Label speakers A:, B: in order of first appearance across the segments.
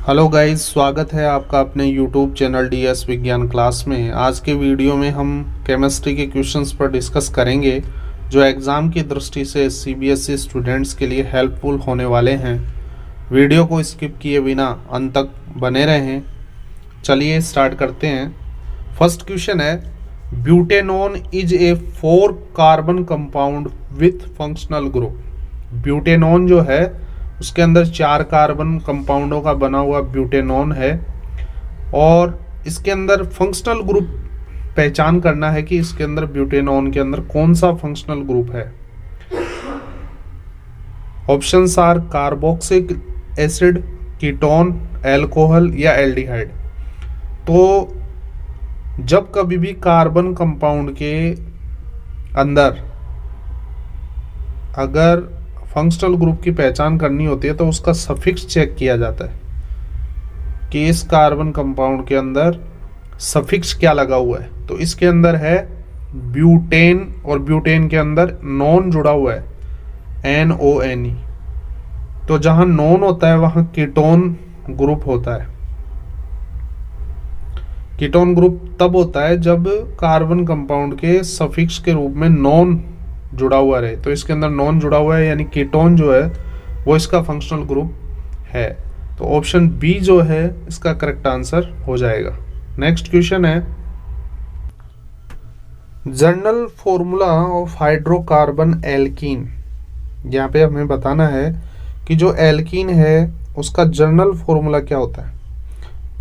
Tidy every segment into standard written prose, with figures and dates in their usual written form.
A: Hello guys, स्वागत है आपका अपने यूट्यूब चैनल डीएस विज्ञान क्लास में। आज के वीडियो में हम केमिस्ट्री के क्वेश्चंस पर डिस्कस करेंगे जो एग्ज़ाम की दृष्टि से सीबीएसई स्टूडेंट्स के लिए हेल्पफुल होने वाले हैं। वीडियो को स्किप किए बिना अंत तक बने रहें। चलिए स्टार्ट करते हैं। फर्स्ट क्वेश्चन है, butanone is a 4 carbon compound with functional group. Butanone जो है उसके अंदर 4 कार्बन कंपाउंडों का बना हुआ ब्यूटेनॉन है और इसके अंदर फंक्शनल ग्रुप पहचान करना है कि इसके अंदर ब्यूटेनॉन के अंदर कौन सा फंक्शनल ग्रुप है। Options are carboxylic acid, ketone, alcohol या एल्डिहाइड। तो जब कभी भी कार्बन कंपाउंड के अंदर अगर फंक्शनल ग्रुप की पहचान करनी होती है तो उसका सफिक्स चेक किया जाता है कि इस कार्बन कंपाउंड के अंदर सफिक्स क्या लगा हुआ है। तो इसके अंदर है ब्यूटेन और ब्यूटेन के अंदर नॉन जुड़ा हुआ है NONE। तो जहां नॉन होता है वहां कीटोन ग्रुप होता है। कीटोन ग्रुप तब होता है जब कार्बन कंपाउंड के सफिक्स के रूप में नॉन जुड़ा हुआ रहे। तो इसके अंदर नॉन जुड़ा हुआ है यानी कीटोन जो है वो इसका फंक्शनल ग्रुप है। तो ऑप्शन बी जो है इसका करेक्ट आंसर हो जाएगा। नेक्स्ट क्वेश्चन है, general formula of hydrocarbon alkene. यहाँ पे हमें बताना है कि जो एल्कीन है उसका जनरल फॉर्मूला क्या होता है।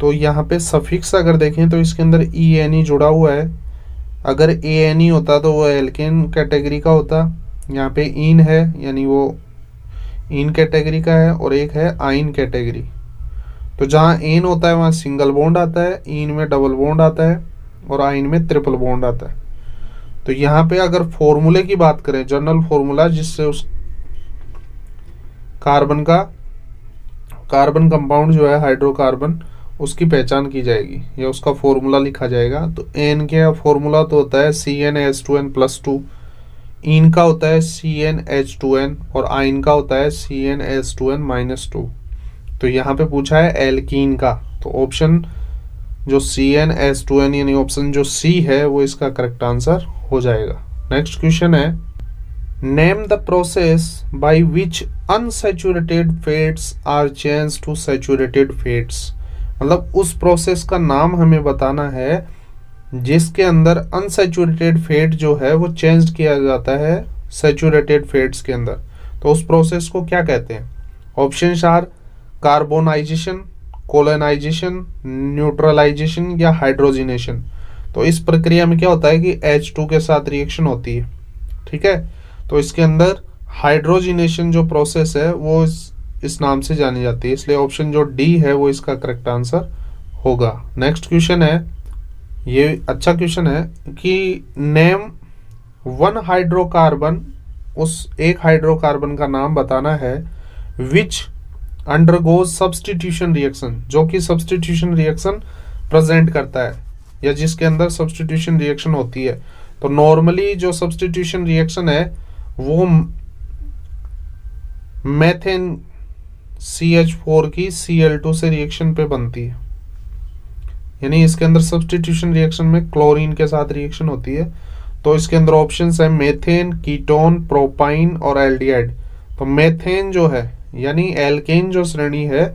A: तो यहाँ पे सफिक्स अगर देखें तो इसके अंदर ENE जुड़ा हुआ है। अगर ANE होता तो वो एल्केन कैटेगरी का होता। यहाँ पे इन है यानी वो इन कैटेगरी का है और एक है आइन कैटेगरी। तो जहाँ एन होता है वहाँ सिंगल बॉन्ड आता है, इन में डबल बॉन्ड आता है और आइन में ट्रिपल बॉन्ड आता है। तो यहाँ पे अगर फॉर्मूले की बात करें, जनरल फॉर्मूला जिससे उस कार्बन कंपाउंड जो है हाइड्रोकार्बन उसकी पहचान की जाएगी या उसका फॉर्मूला लिखा जाएगा। तो एन का फॉर्मूला तो होता है CnH2n+2, इन का होता है CnH2n और आइन का होता है CnH2n-2। तो यहाँ पे पूछा है एल्कीन का, तो ऑप्शन जो CnH2n यानी ऑप्शन जो सी है वो इसका करेक्ट आंसर हो जाएगा। नेक्स्ट क्वेश्चन है, name the process by which unsaturated fats are change to saturated fats. मतलब उस प्रोसेस का नाम हमें बताना है जिसके अंदर अनसैचुरेटेड फैट जो है वो चेंज किया जाता है सैचुरेटेड फैट्स के अंदर। तो उस प्रोसेस को क्या कहते हैं। Options are carbonisation, colonisation, neutralisation या हाइड्रोजिनेशन। तो इस प्रक्रिया में क्या होता है कि H2 के साथ रिएक्शन होती है, ठीक है। तो इसके अंदर हाइड्रोजिनेशन जो प्रोसेस है वो इस नाम से जानी जाती है, इसलिए ऑप्शन जो डी है वो इसका करेक्ट आंसर होगा। नेक्स्ट क्वेश्चन है, ये अच्छा क्वेश्चन है कि नेम 1 हाइड्रोकार्बन, उस एक हाइड्रोकार्बन का नाम बताना है विच अंडरगोज सब्स्टिट्यूशन रिएक्शन, जो कि सब्स्टिट्यूशन रिएक्शन प्रेजेंट करता है या जिसके अंदर सब्स्टिट्यूशन रिएक्शन होती है। तो नॉर्मली जो सब्स्टिट्यूशन रिएक्शन है वो मेथेन CH4 की Cl2 से रिएक्शन पे बनती है, यानी इसके अंदर सब्स्टिट्यूशन रिएक्शन में क्लोरीन के साथ रिएक्शन होती है। तो इसके अंदर ऑप्शंस है मेथेन, कीटोन, प्रोपाइन और एल्डिहाइड। तो मेथेन जो है यानी एल्केन जो श्रेणी है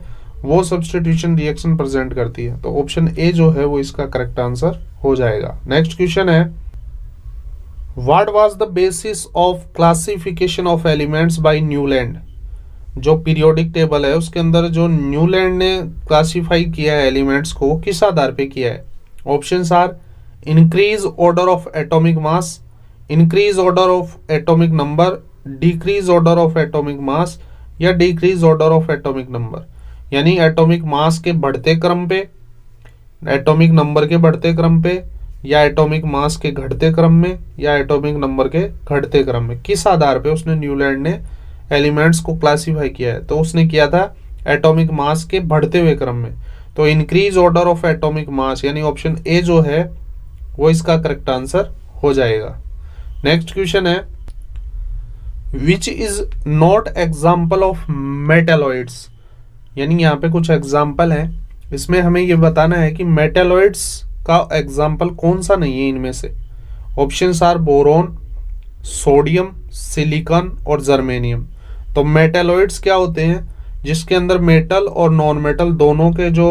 A: वो सब्स्टिट्यूशन रिएक्शन प्रेजेंट करती है। तो ऑप्शन ए जो है वो इसका करेक्ट आंसर हो जाएगा। नेक्स्ट क्वेश्चन है, what was the basis of classification of elements by Newland. जो पीरियोडिक टेबल है उसके अंदर जो न्यूलैंड ने क्लासिफाई किया है एलिमेंट्स को, किस आधार पे किया है। Options are increase order of atomic mass, increase order of atomic number, decrease order of atomic mass या decrease order of atomic number. यानी एटॉमिक मास के बढ़ते क्रम पे, एटॉमिक नंबर के बढ़ते क्रम पे, या एटॉमिक मास के घटते क्रम में, या एटॉमिक नंबर के घटते क्रम में, किस आधार पे उसने न्यूलैंड ने एलिमेंट्स को क्लासिफाई किया है। तो उसने किया था एटॉमिक मास के बढ़ते हुए क्रम में। तो इंक्रीज ऑर्डर ऑफ एटॉमिक मास यानी ऑप्शन ए जो है वो इसका करेक्ट आंसर हो जाएगा। नेक्स्ट क्वेश्चन है, which is not example of metalloids। यानी यहाँ पे कुछ एग्जाम्पल हैं, इसमें हमें ये बताना है कि मेटेलॉइड्स का एग्जाम्पल कौन सा नहीं है इनमें से। Options are boron, sodium, silicon और जर्मेनियम। तो मेटेलॉइड्स क्या होते हैं, जिसके अंदर मेटल और नॉन मेटल दोनों के जो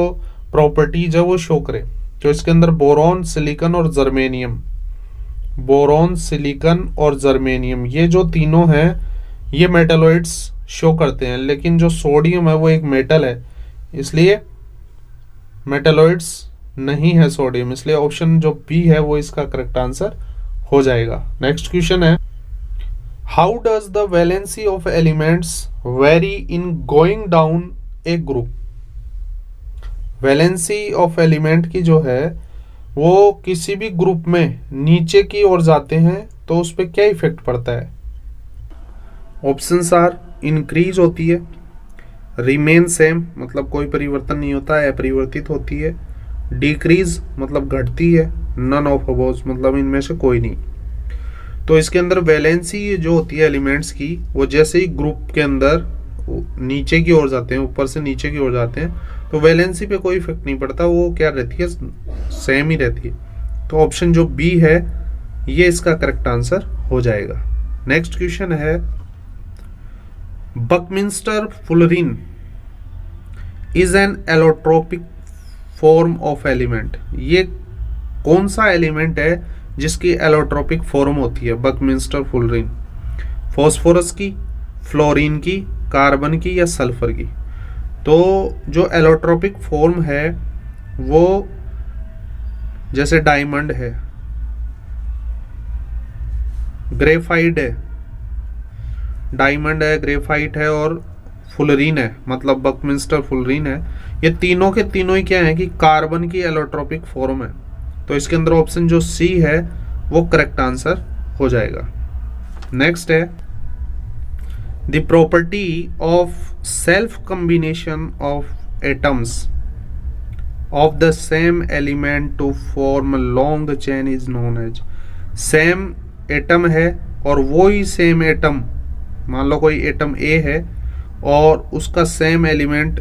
A: प्रॉपर्टीज है वो शो करें। तो इसके अंदर बोरोन, सिलिकॉन और जर्मेनियम, बोरोन, सिलिकॉन और जर्मेनियम, ये जो तीनों हैं ये मेटेलॉइड्स शो करते हैं। लेकिन जो सोडियम है वो एक मेटल है, इसलिए मेटेलॉइड्स नहीं है सोडियम, इसलिए ऑप्शन जो बी है वो इसका करेक्ट आंसर हो जाएगा। नेक्स्ट क्वेश्चन है, how does the valency of elements very in going down A group. Valency of element की जो है वो किसी भी ग्रुप में नीचे की ओर जाते हैं तो उस पर क्या इफेक्ट पड़ता है। ऑप्शंस आर, इंक्रीज होती है, रिमेन सेम मतलब कोई परिवर्तन नहीं होता है, अपरिवर्तित होती है, डिक्रीज मतलब घटती है, नन ऑफ अबोव मतलब इनमें से कोई नहीं। तो इसके अंदर वैलेंसी जो होती है एलिमेंट्स की, वो जैसे ही ग्रुप के अंदर नीचे की ओर जाते हैं, ऊपर से नीचे की ओर जाते हैं, तो वैलेंसी पे कोई इफेक्ट नहीं पड़ता, वो क्या रहती है, सेम ही रहती है। तो ऑप्शन जो बी है ये इसका करेक्ट आंसर हो जाएगा। नेक्स्ट क्वेश्चन है, Buckminster fullerene is an allotropic form of element. ये कौन सा एलिमेंट है जिसकी एलोट्रोपिक फॉर्म होती है बकमिंस्टर फुलरिन। फॉस्फोरस की, फ्लोरीन की, कार्बन की या सल्फर की। तो जो एलोट्रोपिक फॉर्म है वो जैसे डायमंड है, ग्रेफाइट है, डायमंड है, ग्रेफाइट है और फुलरीन है, मतलब बकमिंस्टर फुलरीन है, ये तीनों के तीनों ही क्या है कि कार्बन की एलोट्रोपिक फॉर्म है। तो इसके अंदर ऑप्शन जो सी है वो करेक्ट आंसर हो जाएगा। नेक्स्ट है, the property of self combination of atoms of the same element to form long chain is known as. Same atom है और वो ही सेम एटम, मान लो कोई एटम ए है और उसका सेम एलिमेंट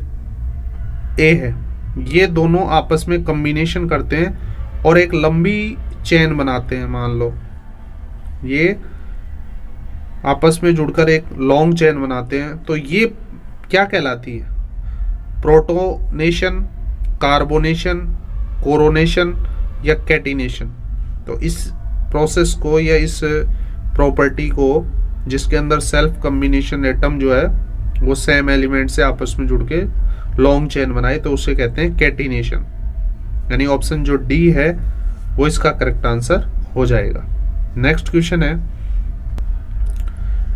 A: ए है, ये दोनों आपस में कॉम्बिनेशन करते हैं और एक लंबी चेन बनाते हैं। मान लो ये आपस में जुड़कर एक लॉन्ग चेन बनाते हैं, तो ये क्या कहलाती है, प्रोटोनेशन, कार्बोनेशन, कोरोनेशन या कैटिनेशन। तो इस प्रोसेस को या इस प्रॉपर्टी को जिसके अंदर सेल्फ कॉम्बिनेशन एटम जो है वो सेम एलिमेंट से आपस में जुड़ के लॉन्ग चेन बनाए, तो उसे कहते हैं कैटिनेशन। यानी ऑप्शन जो डी है वो इसका करेक्ट आंसर हो जाएगा। नेक्स्ट क्वेश्चन है,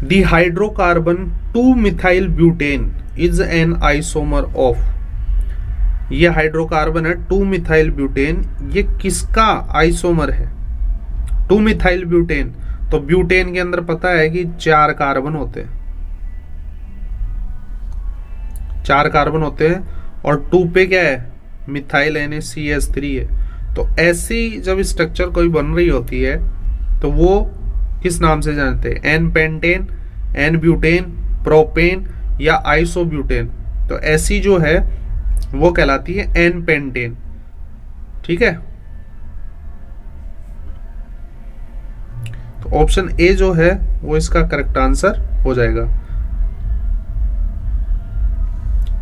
A: the hydrocarbon two methyl butane is an isomer of. ये हाइड्रोकार्बन है 2-मिथाइल ब्यूटेन, ये किसका आइसोमर है। 2-मिथाइल ब्यूटेन, तो ब्यूटेन के अंदर पता है कि 4 कार्बन होते हैं, 4 कार्बन होते हैं और 2 पे क्या है, मिथाइल यानी CH3 है। तो ऐसी जब स्ट्रक्चर कोई बन रही होती है तो वो किस नाम से जानते हैं, n pentane, n butane, propane या आइसोब्यूटेन। तो ऐसी जो है वो कहलाती है एन पेंटेन। ठीक है, तो ऑप्शन ए जो है वो इसका करेक्ट आंसर हो जाएगा।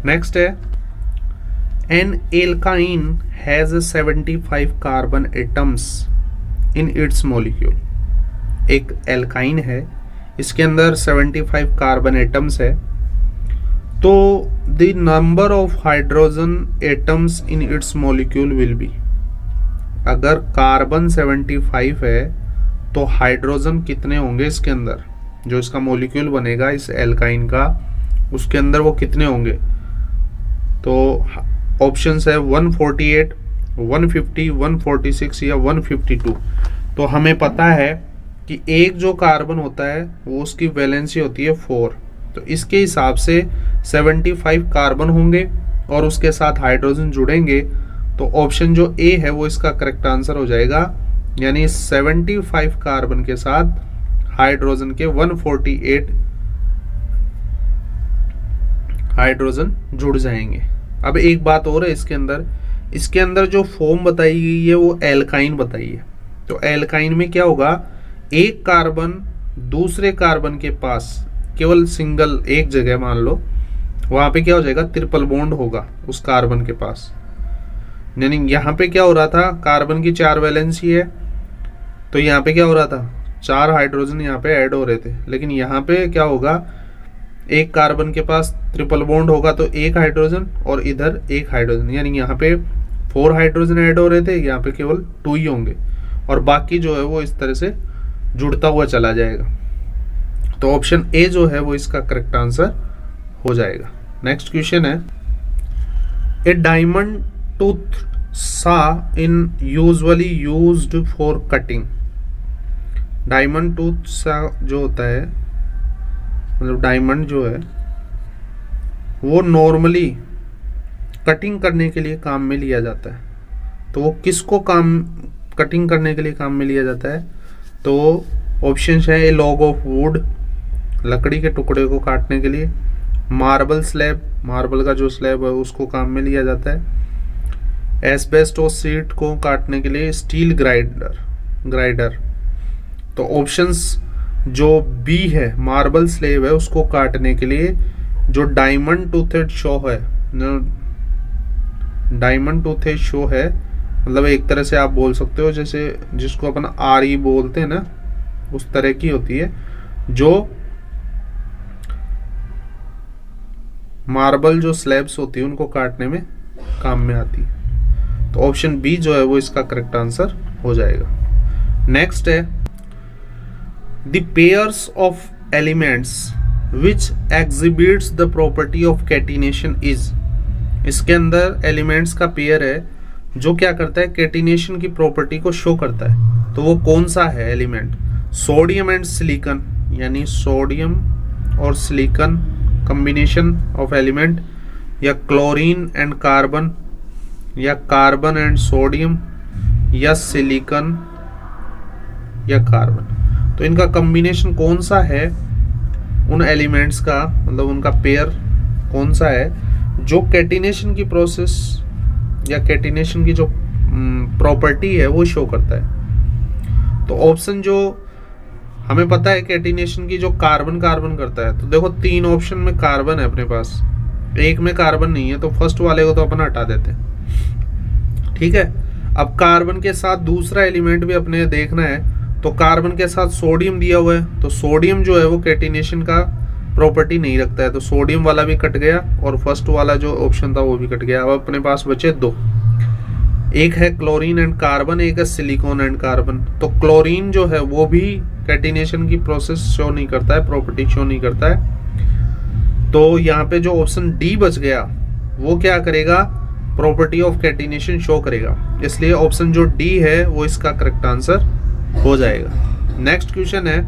A: नेक्स्ट है, an alkyne has 75 carbon atoms in its molecule. एक एल्काइन है, इसके अंदर 75 कार्बन एटम्स है, तो the number of hydrogen atoms in its molecule will be. अगर कार्बन 75 है तो हाइड्रोजन कितने होंगे इसके अंदर, जो इसका मॉलिक्यूल बनेगा इस एल्काइन का उसके अंदर वो कितने होंगे। तो ऑप्शंस है 148, 150, 146 या 152। तो हमें पता है कि एक जो कार्बन होता है वो उसकी वैलेंसी होती है 4, तो इसके हिसाब से 75 कार्बन होंगे और उसके साथ हाइड्रोजन जुड़ेंगे, तो ऑप्शन जो ए है वो इसका करेक्ट आंसर हो जाएगा। यानी 75 कार्बन के साथ हाइड्रोजन के 148 हाइड्रोजन जुड़ जाएंगे। अब एक बात और है इसके अंदर जो फॉर्म बताई गई है वो एल्काइन बताई है। तो एल्काइन में क्या होगा, एक कार्बन दूसरे कार्बन के पास केवल सिंगल एक जगह मान लो, वहां पे क्या हो जाएगा, ट्रिपल बॉन्ड होगा उस कार्बन के पास। यानी यहाँ पे क्या हो रहा था, कार्बन की 4 वैलेंसी है, तो यहाँ पे क्या हो रहा था, 4 हाइड्रोजन यहाँ पे ऐड हो रहे थे। लेकिन यहाँ पे क्या होगा, एक कार्बन के पास ट्रिपल बॉन्ड होगा तो एक हाइड्रोजन और इधर एक हाइड्रोजन, यानी यहाँ पे 4 हाइड्रोजन ऐड हो रहे थे, यहाँ पे केवल 2 ही होंगे और बाकी जो है वो इस तरह से जुड़ता हुआ चला जाएगा। तो ऑप्शन ए जो है वो इसका करेक्ट आंसर हो जाएगा। नेक्स्ट क्वेश्चन है, ए diamond tooth saw in usually used for cutting. Diamond tooth saw जो होता है, मतलब डायमंड जो है वो नॉर्मली कटिंग करने के लिए काम में लिया जाता है। तो वो किसको कटिंग करने के लिए काम में लिया जाता है, तो ऑप्शन है ए लॉग ऑफ वुड, लकड़ी के टुकड़े को काटने के लिए, मार्बल स्लैब, मार्बल का जो स्लैब है उसको काम में लिया जाता है, एस्बेस्टोस शीट को काटने के लिए स्टील ग्राइडर। तो ऑप्शंस जो बी है मार्बल स्लैब है उसको काटने के लिए जो डायमंड टूथेड शो है, डायमंड टूथेड शो है, मतलब एक तरह से आप बोल सकते हो जैसे जिसको अपन आरी बोलते हैं ना, उस तरह की होती है जो मार्बल जो स्लैब्स होती है उनको काटने में काम में आती है। तो ऑप्शन बी जो है वो इसका करेक्ट आंसर हो जाएगा। नेक्स्ट है, the pairs of elements which exhibits the property of catenation is. इसके अंदर एलिमेंट्स का पेयर है जो क्या करता है, कैटिनेशन की प्रॉपर्टी को शो करता है। तो वो कौन सा है एलिमेंट, सोडियम एंड सिलिकॉन, यानी सोडियम और सिलिकॉन कॉम्बिनेशन ऑफ एलिमेंट, या क्लोरीन एंड कार्बन, या कार्बन एंड सोडियम, या सिलिकॉन या कार्बन। तो इनका कॉम्बिनेशन कौन सा है, उन एलिमेंट्स का मतलब उनका पेयर कौन सा है जो कैटिनेशन की प्रोसेस या कैटिनेशन की जो प्रॉपर्टी है वो शो करता है। तो ऑप्शन जो हमें पता है कैटिनेशन की जो कार्बन कार्बन करता है, तो देखो 3 ऑप्शन में कार्बन है अपने पास, एक में कार्बन नहीं है, तो फर्स्ट वाले को तो अपन हटा देते हैं। ठीक है, अब कार्बन के साथ दूसरा एलिमेंट भी अपने देखना है, तो कार्बन के साथ सोडियम दिया हुआ है, तो सोडियम जो है वो कैटिनेशन का प्रॉपर्टी नहीं रखता है, तो सोडियम वाला भी कट गया और फर्स्ट वाला जो ऑप्शन था वो भी कट गया। अब अपने पास बचे 2, एक है क्लोरीन एंड कार्बन, एक है सिलिकॉन एंड कार्बन। तो क्लोरीन जो है वो भी कैटिनेशन की प्रोसेस शो नहीं करता है, प्रॉपर्टी शो नहीं करता है। तो यहाँ पे जो ऑप्शन डी बच गया वो क्या करेगा, प्रॉपर्टी ऑफ कैटिनेशन शो करेगा, इसलिए ऑप्शन जो डी है वो इसका करेक्ट आंसर हो जाएगा। नेक्स्ट क्वेश्चन है,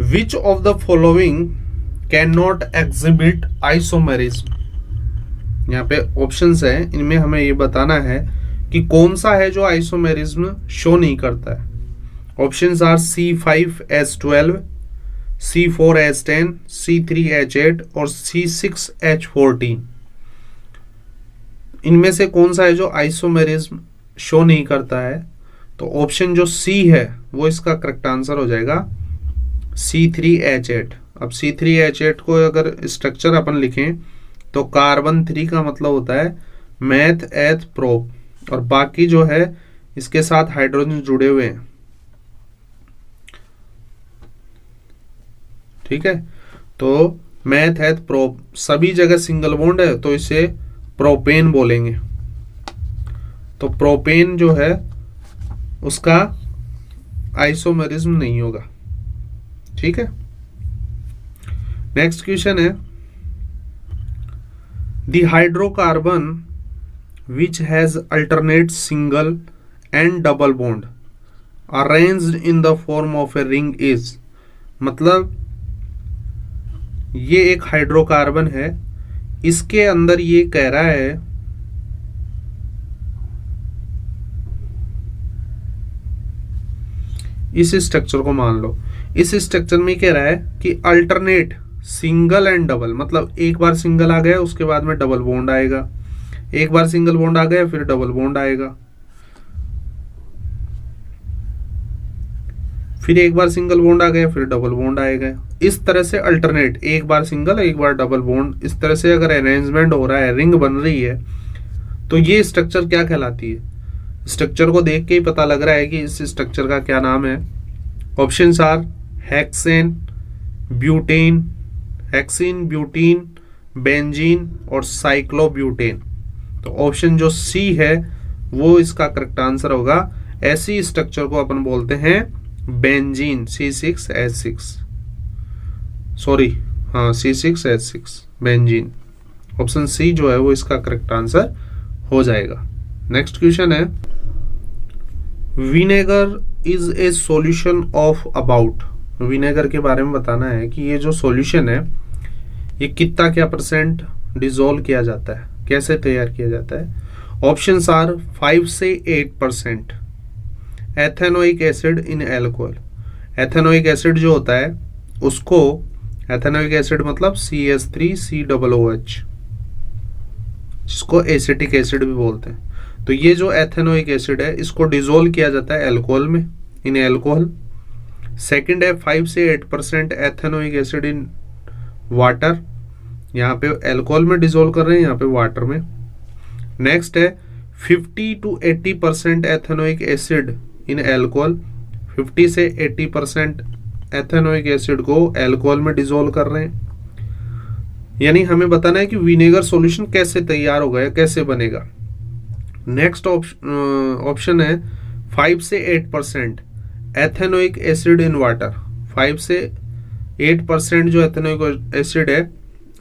A: which of the following can not exhibit isomerism. यहाँ पे ऑप्शंस है, इनमें हमें ये बताना है कि कौन सा है जो आइसोमेरिज्म शो नहीं करता है। Options are C5H12, C4H10, C3H8 और C6H14। इनमें से कौन सा है जो आइसोमेरिज्म शो नहीं करता है, तो ऑप्शन जो सी है वो इसका करेक्ट आंसर हो जाएगा, C3H8। अब C3H8 को अगर स्ट्रक्चर अपन लिखें तो कार्बन 3 का मतलब होता है मैथ एथ प्रोप, और बाकी जो है इसके साथ हाइड्रोजन जुड़े हुए हैं। ठीक है, तो मैथ एथ प्रोप सभी जगह सिंगल बॉन्ड है, तो इसे प्रोपेन बोलेंगे। तो प्रोपेन जो है उसका आइसोमेरिज्म नहीं होगा। ठीक है, नेक्स्ट क्वेश्चन है, the hydrocarbon which has alternate single and double bond arranged in the form of a ring is. मतलब ये एक हाइड्रोकार्बन है, इसके अंदर ये कह रहा है इस स्ट्रक्चर को मान लो, इस स्ट्रक्चर में कह रहा है कि अल्टरनेट सिंगल एंड डबल, मतलब एक बार सिंगल आ गया उसके बाद में डबल बॉन्ड आएगा, एक बार सिंगल बॉन्ड आ गया फिर डबल बॉन्ड आएगा, फिर एक बार सिंगल बॉन्ड आ गया फिर डबल बॉन्ड आएगा। इस तरह से अल्टरनेट, एक बार सिंगल एक बार डबल बॉन्ड, इस तरह से अगर अरेंजमेंट हो रहा है, रिंग बन रही है, तो ये स्ट्रक्चर क्या कहलाती है? स्ट्रक्चर को देख के ही पता लग रहा है कि इस स्ट्रक्चर का क्या नाम है। Options are hexane, butane, hexene, butene, benzene और साइक्लोब्यूटेन। तो ऑप्शन जो सी है वो इसका करेक्ट आंसर होगा। ऐसी स्ट्रक्चर को अपन बोलते हैं बेंजीन, C6H6, सॉरी हाँ C6H6 बेंजीन। ऑप्शन सी जो है वो इसका करेक्ट आंसर हो जाएगा। नेक्स्ट क्वेश्चन है, vinegar is a solution of about. Vinegar के बारे में बताना है कि ये जो सॉल्यूशन है ये कितना क्या परसेंट डिसॉल्व किया जाता है, कैसे तैयार किया जाता है। ऑप्शंस आर 5 से 8% ethanoic acid in alcohol. Ethanoic acid जो होता है उसको, एथेनोइक एसिड मतलब CH3COOH, जिसको एसिटिक एसिड भी बोलते हैं। तो ये जो एथेनोइक एसिड है इसको डिसॉल्व किया जाता है अल्कोहल में, इन एल्कोहल। सेकंड है 5 से 8% एथेनोइक एसिड इन वाटर, यहाँ पे अल्कोहल में डिसॉल्व कर रहे हैं, यहाँ पे वाटर में। नेक्स्ट है 50 to 80% ethanoic acid in alcohol, 50 से 80% एथेनोइक एसिड को अल्कोहल में डिसॉल्व कर रहे हैं। यानी हमें बताना है कि विनेगर सॉल्यूशन कैसे तैयार होगा या कैसे बनेगा। नेक्स्ट ऑप्शन है 5 से 8% एथेनोइक एसिड इन वाटर। 5 से 8% जो एथेनोइक एसिड है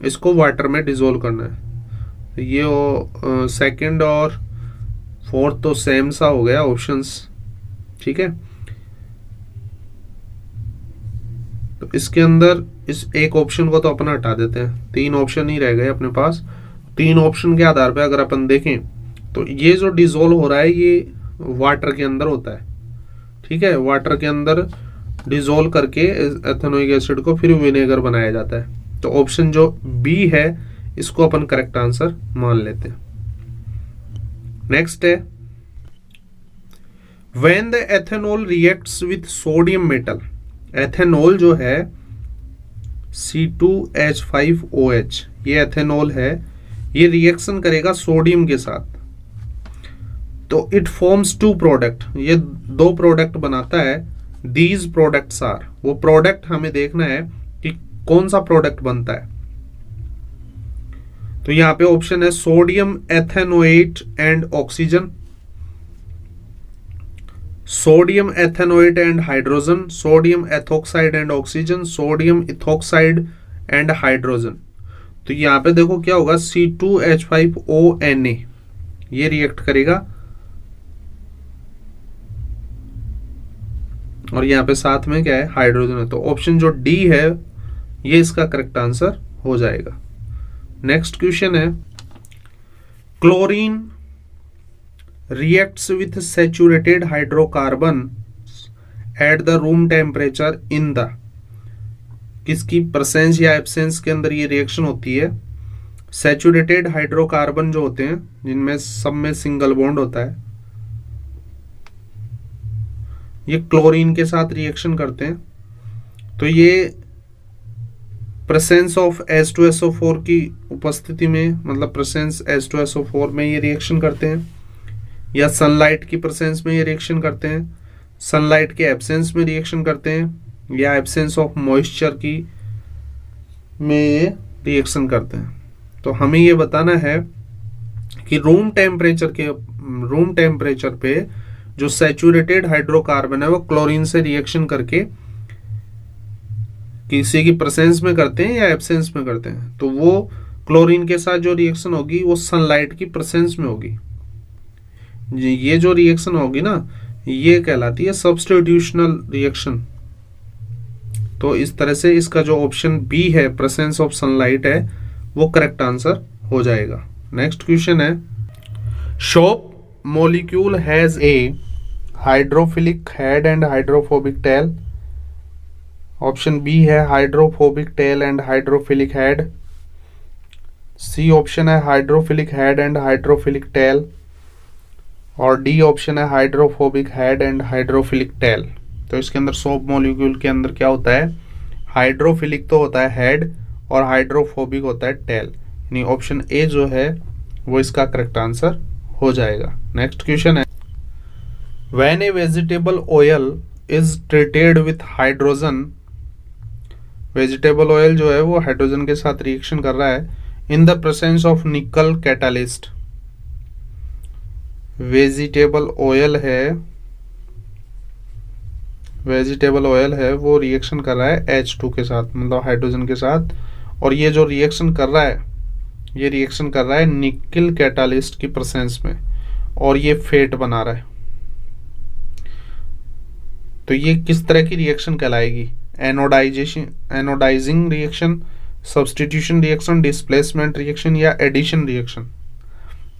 A: इसको वाटर में डिसॉल्व करना है। ये सेकंड और फोर्थ तो सेम सा हो गया ऑप्शंस, ठीक है। तो इसके अंदर इस एक ऑप्शन को तो अपन हटा देते हैं, 3 ऑप्शन ही रह गए अपने पास। 3 ऑप्शन के आधार पे अगर अपन देखें तो ये जो डिसॉल्व हो रहा है ये वाटर के अंदर होता है, ठीक है। वाटर के अंदर डिसॉल्व करके एथेनोइक एसिड को फिर विनेगर बनाया जाता है। तो ऑप्शन जो बी है इसको अपन करेक्ट आंसर मान लेते हैं। नेक्स्ट है, when the ethanol reacts with sodium metal. Ethanol जो है C2H5OH, ये एथेनॉल है, ये रिएक्शन करेगा सोडियम के साथ, तो इट फॉर्म्स 2 प्रोडक्ट, ये 2 प्रोडक्ट बनाता है। दीज प्रोडक्ट्स आर, वो प्रोडक्ट हमें देखना है कि कौन सा प्रोडक्ट बनता है। तो यहां पे ऑप्शन है sodium ethanoate and oxygen, sodium ethanoate and hydrogen, sodium ethoxide and oxygen, sodium ethoxide and hydrogen. तो यहां पे देखो क्या होगा, C2H5ONa ये रिएक्ट करेगा और यहाँ पे साथ में क्या है, हाइड्रोजन है। तो ऑप्शन जो डी है ये इसका करेक्ट आंसर हो जाएगा। नेक्स्ट क्वेश्चन है, chlorine reacts with saturated hydrocarbon at the room temperature in the, किसकी प्रेजेंस या एब्सेंस के अंदर ये रिएक्शन होती है। सैचुरेटेड हाइड्रोकार्बन जो होते हैं जिनमें सब में सिंगल बॉन्ड होता है, ये क्लोरीन के साथ रिएक्शन करते हैं। तो ये प्रेजेंस ऑफ H2SO4 की उपस्थिति में, मतलब प्रेजेंस H2SO4 में ये रिएक्शन करते हैं, या सनलाइट की प्रेजेंस में ये रिएक्शन करते हैं, सनलाइट के एब्सेंस में रिएक्शन करते हैं, या एब्सेंस ऑफ मॉइस्चर की में ये रिएक्शन करते हैं। तो हमें ये बताना है कि रूम टेम्परेचर पे जो सैचुरेटेड हाइड्रोकार्बन है वो क्लोरीन से रिएक्शन करके किसी की प्रेजेंस में करते हैं या एब्सेंस में करते हैं। तो वो क्लोरीन के साथ जो रिएक्शन होगी वो सनलाइट की प्रेजेंस में होगी। ये जो रिएक्शन होगी ना ये कहलाती है सब्स्टिट्यूशनल रिएक्शन। तो इस तरह से इसका जो ऑप्शन बी है, प्रेजेंस ऑफ सनलाइट है, वो करेक्ट आंसर हो जाएगा। नेक्स्ट क्वेश्चन है, soap molecule has a hydrophilic head and hydrophobic tail। Option B है hydrophobic tail and hydrophilic head, C option है hydrophilic head and hydrophilic tail, और D option है hydrophobic head and hydrophilic tail. तो इसके अंदर soap molecule के अंदर क्या होता है, हाइड्रोफिलिक तो होता है हेड और हाइड्रोफोबिक होता है टेल, यानी ऑप्शन ए जो है वो इसका करेक्ट आंसर हो जाएगा। नेक्स्ट क्वेश्चन है, when A vegetable oil is treated with hydrogen, vegetable oil जो है वो हाइड्रोजन के साथ रिएक्शन कर रहा है इन द प्रेजेंस ऑफ निकल कैटालिस्ट। वेजिटेबल ऑयल है वो रिएक्शन कर रहा है H2 के साथ, मतलब हाइड्रोजन के साथ, और ये जो रिएक्शन कर रहा है ये रिएक्शन कर रहा है निकल कैटालिस्ट की प्रेजेंस में, और ये फेट बना रहा है। तो ये किस तरह की रिएक्शन कहलाएगी, anodising reaction, substitution reaction, displacement reaction या एडिशन रिएक्शन।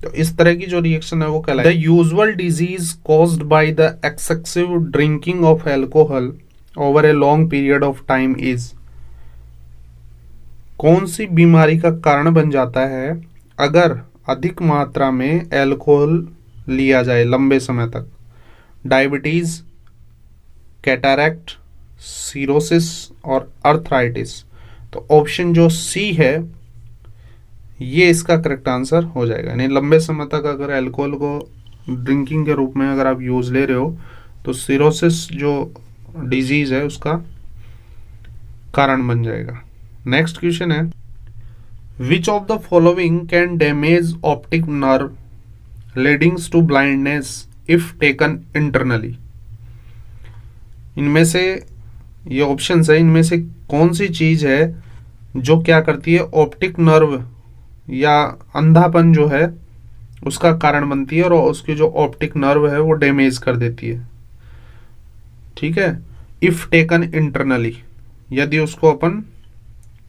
A: तो इस तरह की जो रिएक्शन है वो कहलाएगी। The usual disease caused by the excessive drinking of alcohol over a long period of time is, कौन सी बीमारी का कारण बन जाता है अगर अधिक मात्रा में एल्कोहल लिया जाए लंबे समय तक। डायबिटीज, कैटारैक्ट, सीरोसिस और अर्थराइटिस। तो ऑप्शन जो सी है ये इसका करेक्ट आंसर हो जाएगा, यानी लंबे समय तक अगर अल्कोहल को ड्रिंकिंग के रूप में अगर आप यूज ले रहे हो तो सीरोसिस जो डिजीज है उसका कारण बन जाएगा। नेक्स्ट क्वेश्चन है, which of the following can damage optic nerve leadings to blindness if taken internally. इनमें से ये ऑप्शंस है, इनमें से कौन सी चीज है जो क्या करती है, ऑप्टिक नर्व या अंधापन जो है उसका कारण बनती है और उसकी जो ऑप्टिक नर्व है वो डैमेज कर देती है। ठीक है, इफ टेकन इंटरनली, यदि उसको अपन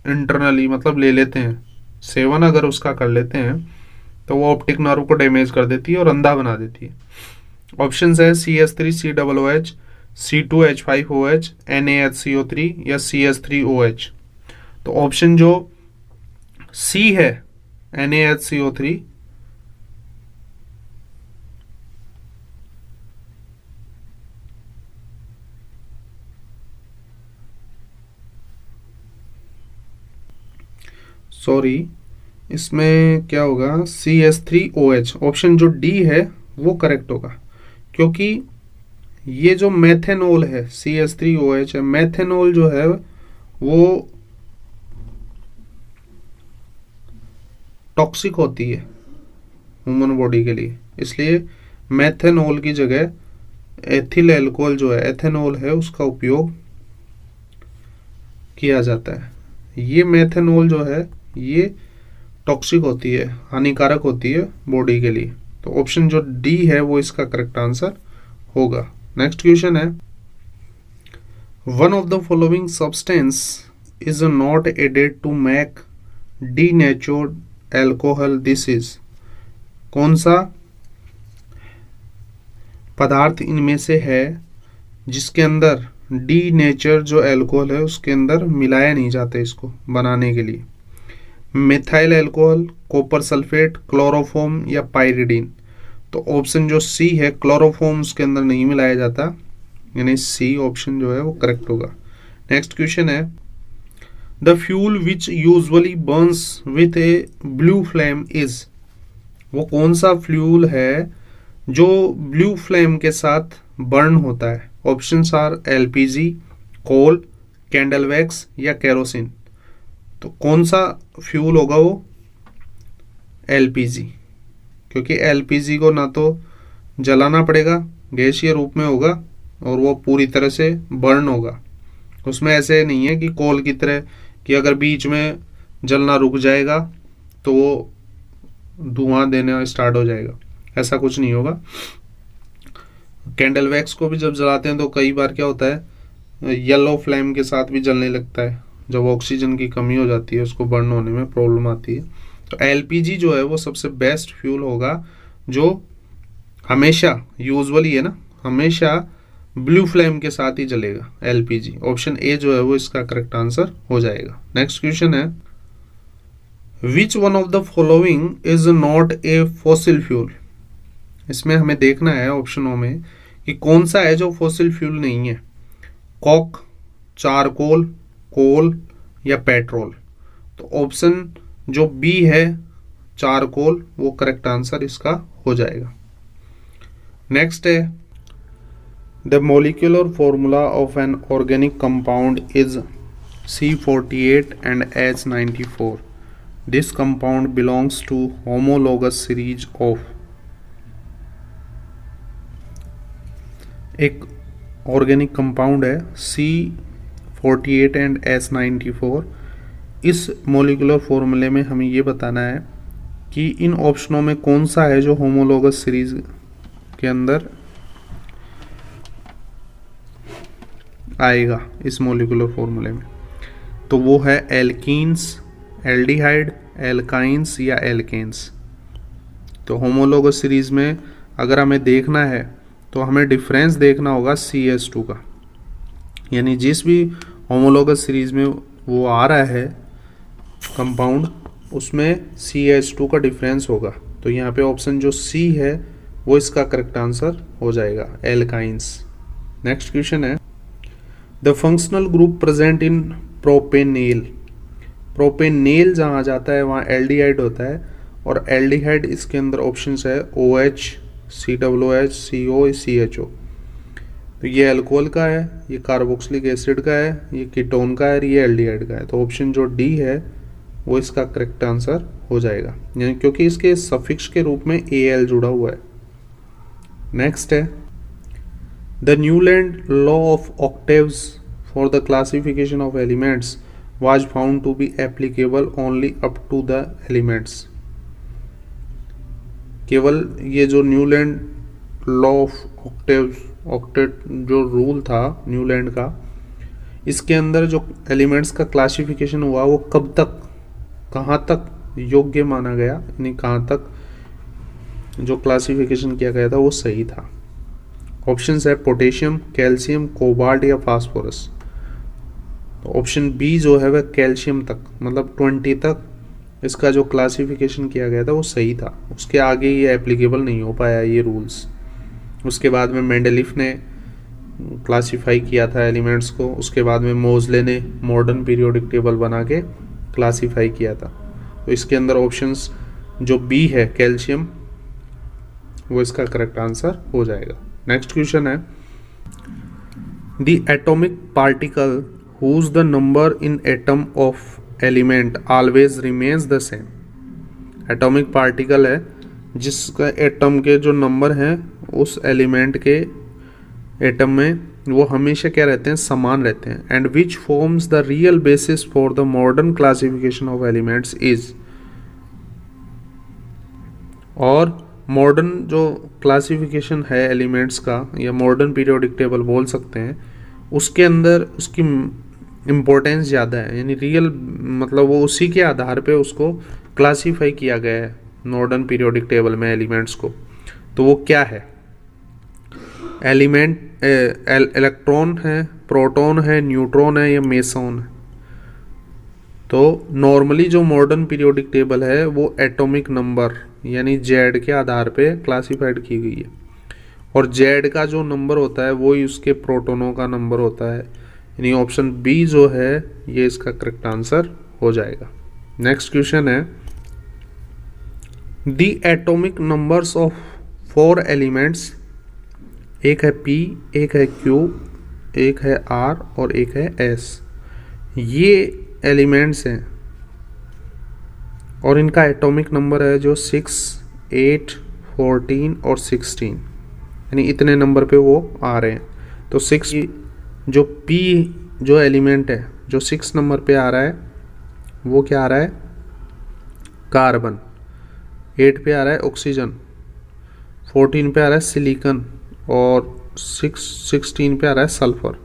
A: इंटरनली मतलब ले लेते हैं, सेवन अगर उसका कर लेते हैं तो वो ऑप्टिक नर्व को डैमेज कर देती है और अंधा बना देती है। ऑप्शन है CH3COOH, C2H5OH, NaHCO3 या CH3OH। तो ऑप्शन जो सी है NaHCO3 सॉरी इसमें क्या होगा, CH3OH। ऑप्शन जो डी है वो करेक्ट होगा, क्योंकि ये जो मेथेनॉल है CH3OH है, मेथेनॉल जो है वो टॉक्सिक होती है ह्यूमन बॉडी के लिए, इसलिए मेथेनॉल की जगह एथिल अल्कोहल जो है, एथेनॉल है, उसका उपयोग किया जाता है। ये मेथेनॉल जो है ये टॉक्सिक होती है, हानिकारक होती है बॉडी के लिए। तो ऑप्शन जो डी है वो इसका करेक्ट आंसर होगा। नेक्स्ट क्वेश्चन है, one of the following substance is not added to make denatured alcohol, this is, कौन सा पदार्थ इनमें से है जिसके अंदर डी नेचर जो एल्कोहल है उसके अंदर मिलाया नहीं जाता इसको बनाने के लिए। Methyl alcohol, copper sulphate, chloroform या पाइरिडीन। तो ऑप्शन जो सी है क्लोरोफॉर्म उसके अंदर नहीं मिलाया जाता, यानी सी ऑप्शन जो है वो करेक्ट होगा। नेक्स्ट क्वेश्चन है, the fuel which usually Burns with A blue flame is, वो कौन सा फ्यूल है जो ब्लू फ्लेम के साथ बर्न होता है। Options are LPG, coal, candle wax या केरोसिन। तो कौन सा फ्यूल होगा वो, एलपीजी, क्योंकि एलपीजी को ना तो जलाना पड़ेगा, गैसीय रूप में होगा और वो पूरी तरह से बर्न होगा। उसमें ऐसे नहीं है कि कोल की तरह कि अगर बीच में जलना रुक जाएगा तो वो धुआं देना स्टार्ट हो जाएगा, ऐसा कुछ नहीं होगा। कैंडल वैक्स को भी जब जलाते हैं तो कई बार क्या होता है, येलो फ्लेम के साथ भी जलने लगता है, जब ऑक्सीजन की कमी हो जाती है उसको बर्न होने में प्रॉब्लम आती है। तो एलपीजी जो है वो सबसे बेस्ट फ्यूल होगा जो हमेशा यूजुअली है ना, हमेशा ब्लू फ्लेम के साथ ही जलेगा, एलपीजी। ऑप्शन ए जो है वो इसका करेक्ट आंसर हो जाएगा। नेक्स्ट क्वेश्चन है, which one of the following is not A fossil fuel. इसमें हमें देखना है ऑप्शनों में कि कौन सा है जो फॉसिल फ्यूल नहीं है, कॉक, चारकोल, कोल या पेट्रोल। तो ऑप्शन जो बी है चारकोल, वो करेक्ट आंसर इसका हो जाएगा। नेक्स्ट है, the molecular formula of an organic compound is C48 and H94. This compound belongs to homologous series of। एक ऑर्गेनिक कंपाउंड है C48 एंड H94। इस मोलिकुलर फॉर्मूले में हमें ये बताना है कि इन ऑप्शनों में कौन सा है जो होमोलोगस सीरीज के अंदर आएगा इस मोलिकुलर फॉर्मूले में। तो वो है एल्कीन्स, एल्डिहाइड, एल्काइंस या एल्केन्स। तो होमोलोगस सीरीज में अगर हमें देखना है तो हमें डिफरेंस देखना होगा CH2 का, यानी जिस भी होमोलोगस सीरीज में वो आ रहा है कंपाउंड, उसमें CH2 का डिफरेंस होगा। तो यहाँ पे ऑप्शन जो C है वो इसका करेक्ट आंसर हो जाएगा, एल्काइंस। नेक्स्ट क्वेश्चन है, the functional group present in propanal. Propanal जहाँ जाता है वहाँ एल्डिहाइड होता है, और एल्डिहाइड इसके अंदर ऑप्शंस है OH, COOH, CO, CHO। तो ये अल्कोहल का है, ये कार्बोक्सिलिक एसिड का है, ये कीटोन का है, ये एल्डिहाइड का है। तो ऑप्शन जो डी है वो इसका करेक्ट आंसर हो जाएगा, यानी क्योंकि इसके सफिक्स के रूप में Al जुड़ा हुआ है। नेक्स्ट है, the Newland law of octaves for the classification of elements was found to be applicable only up to the elements। केवल ये जो न्यूलैंड लॉ ऑफ ऑक्टेट जो रूल था न्यूलैंड का, इसके अंदर जो एलिमेंट्स का क्लासिफिकेशन हुआ वो कब तक, कहाँ तक योग्य माना गया, यानी कहाँ तक जो क्लासिफिकेशन किया गया था वो सही था। ऑप्शंस है पोटेशियम, कैल्शियम, कोबाल्ट या फास्फोरस। तो ऑप्शन बी जो है वह कैल्शियम तक, मतलब 20 तक इसका जो क्लासिफिकेशन किया गया था वो सही था। उसके आगे ये एप्लीकेबल नहीं हो पाया ये रूल्स। उसके बाद में मेंडेलिफ ने क्लासिफाई किया था एलिमेंट्स को, उसके बाद में मोजले ने मॉडर्न पीरियोडिक टेबल बना के क्लासिफाई किया था। तो इसके अंदर ऑप्शंस जो बी है कैल्शियम, वो इसका करेक्ट आंसर हो जाएगा। नेक्स्ट क्वेश्चन है, the atomic particle whose the number in atom of element always remains the same। Atomic particle है जिसका एटम के जो नंबर हैं उस एलिमेंट के एटम में वो हमेशा क्या रहते हैं, समान रहते हैं। And which forms the real basis for the modern classification of elements is. और मॉडर्न जो क्लासिफिकेशन है एलिमेंट्स का, या मॉडर्न पीरियोडिक टेबल बोल सकते हैं, उसके अंदर उसकी इम्पोर्टेंस ज़्यादा है, यानी रियल मतलब वो उसी के आधार पे उसको क्लासीफाई किया गया है मॉडर्न पीरियोडिक टेबल में एलिमेंट्स को। तो वो क्या है, एलिमेंट इलेक्ट्रॉन है, प्रोटॉन है, न्यूट्रॉन है या मेसॉन है। तो नॉर्मली जो मॉडर्न पीरियोडिक टेबल है वो एटॉमिक नंबर यानी जेड के आधार पे क्लासीफाइड की गई है, और जेड का जो नंबर होता है वो ही उसके प्रोटोनों का नंबर होता है, यानी ऑप्शन बी जो है ये इसका करेक्ट आंसर हो जाएगा। नेक्स्ट क्वेश्चन है, the atomic numbers of 4 elements, एक है P, एक है Q, एक है R और एक है S। ये एलिमेंट्स हैं और इनका एटॉमिक नंबर है जो 6, 8, 14 और 16, यानी इतने नंबर पे वो आ रहे हैं। तो 6 जो P जो एलिमेंट है जो 6 नंबर पे आ रहा है वो क्या आ रहा है, कार्बन। 8 पे आ रहा है ऑक्सीजन, 14 पे आ रहा है सिलिकॉन और 16 पे आ रहा है सल्फर।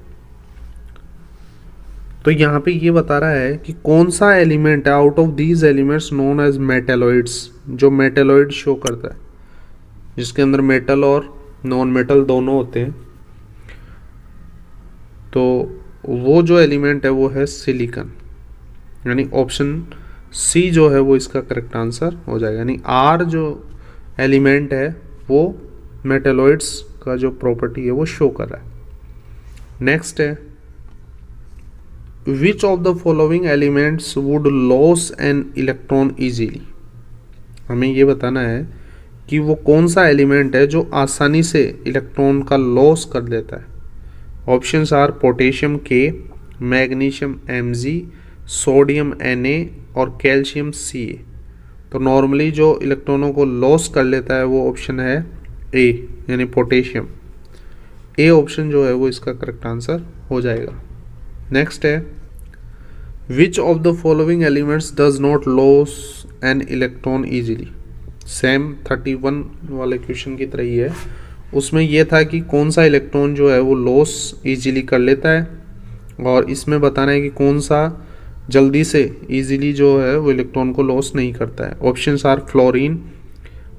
A: तो यहाँ पे ये बता रहा है कि कौन सा एलिमेंट है out of these elements known as metalloids, जो मेटेलॉइड शो करता है, जिसके अंदर मेटल और नॉन मेटल दोनों होते हैं। तो वो जो एलिमेंट है वो है सिलिकॉन, यानी ऑप्शन सी जो है वो इसका करेक्ट आंसर हो जाएगा। यानी आर जो एलिमेंट है वो मेटेलॉइड्स का जो प्रॉपर्टी है वो शो कर रहा है। नेक्स्ट है which of the following elements would loss an electron easily. हमें ये बताना है कि वो कौन सा एलिमेंट है जो आसानी से इलेक्ट्रॉन का लॉस कर देता है। ऑप्शंस आर पोटेशियम के, मैग्नीशियम Mg, सोडियम Na और कैल्शियम Ca। तो नॉर्मली जो इलेक्ट्रॉनों को लॉस कर लेता है वो ऑप्शन है ए, यानी पोटेशियम। ए ऑप्शन जो है वो इसका करेक्ट आंसर हो जाएगा। नेक्स्ट है which of the following elements does not loss an electron easily. Same 31 वाले क्वेश्चन की तरह ही है, उसमें यह था कि कौन सा इलेक्ट्रॉन जो है वो लॉस इजीली कर लेता है, और इसमें बताना है कि कौन सा जल्दी से इजीली जो है वो इलेक्ट्रॉन को लॉस नहीं करता है। Options are fluorine,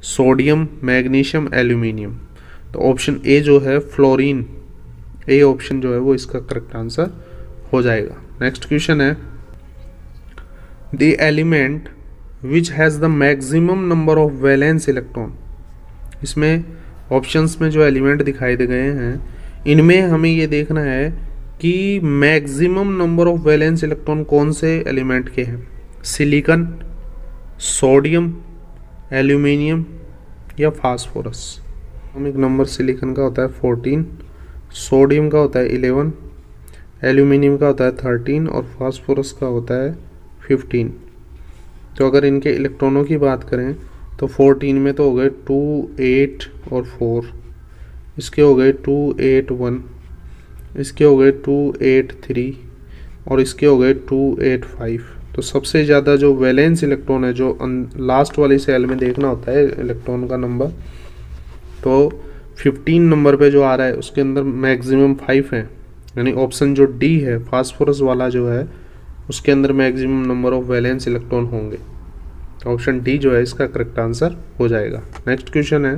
A: sodium, magnesium, aluminium. तो ऑप्शन ए जो है फ्लोरीन, ए ऑप्शन जो है वो इसका करेक्ट आंसर हो जाएगा। नेक्स्ट क्वेश्चन है the element which has the maximum number of valence electron. इसमें ऑप्शंस में जो एलिमेंट दिखाई दे गए हैं इनमें हमें ये देखना है कि maximum number of valence electron कौन से एलिमेंट के हैं, सिलिकॉन, सोडियम, एल्यूमिनियम या फास्फोरस। एक नंबर सिलिकॉन का होता है 14, सोडियम का होता है 11, एल्यूमिनियम का होता है 13 और फास्फोरस का होता है 15। तो अगर इनके इलेक्ट्रॉनों की बात करें तो 14 में तो हो गए 2, 8 और 4, इसके हो गए 2, 8, 1, इसके हो गए 2, 8, 3 और इसके हो गए 2, 8, 5। तो सबसे ज़्यादा जो वैलेंस इलेक्ट्रॉन है, जो लास्ट वाली सेल में देखना होता है इलेक्ट्रॉन का नंबर, तो 15 नंबर पे जो आ रहा है उसके अंदर मैक्सिमम 5 है, यानी ऑप्शन जो डी है फास्फोरस वाला जो है उसके अंदर maximum number of valence electron होंगे। ऑप्शन डी जो है इसका करेक्ट आंसर हो जाएगा। नेक्स्ट क्वेश्चन है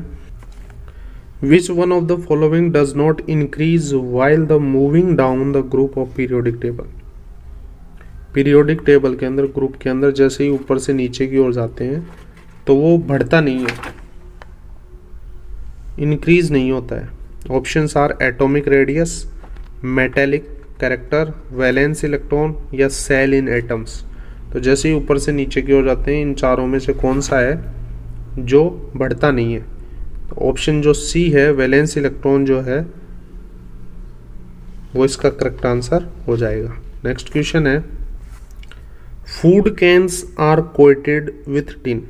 A: which one of the following does not increase while the moving down the group of periodic table. Periodic table के अंदर, ग्रुप के अंदर जैसे ही ऊपर से नीचे की ओर जाते हैं तो वो बढ़ता नहीं है, इंक्रीज नहीं होता है। Options are atomic radius, metallic character, valence electron या सेल इन एटम्स। तो जैसे ही ऊपर से नीचे की ओर जाते हैं इन चारों में से कौन सा है जो बढ़ता नहीं है। तो ऑप्शन जो सी है वैलेंस इलेक्ट्रॉन जो है वो इसका करेक्ट आंसर हो जाएगा। नेक्स्ट क्वेश्चन है food cans are coated with tin.